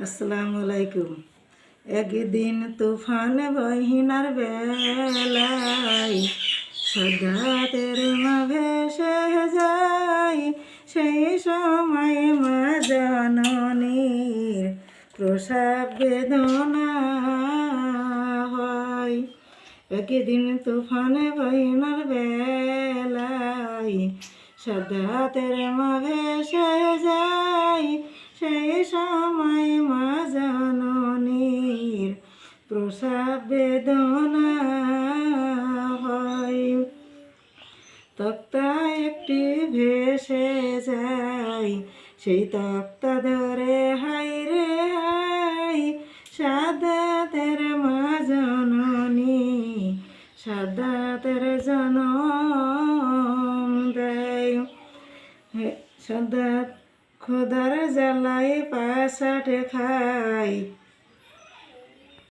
আসসালামু আলাইকুম। একদিন তুফান বহিনার বেলায় সাদাতের মা ভেসে যায়, সেই সময় মা জননীর প্রসব বেদনা হয়। একদিন তুফান বহিনার বেলায় সাদাতের মা ভেসে যায়, সেই সময় মা জননীর প্রসব বেদনা হয়। তক্তা একটি ভেসে যায়, সেই তক্তা ধরে হাই রে হাই, সাদাতের মা জননী সাদাতের জনম দেয়। সাদাত খোদার জ্বালায় পাশাটে খায়,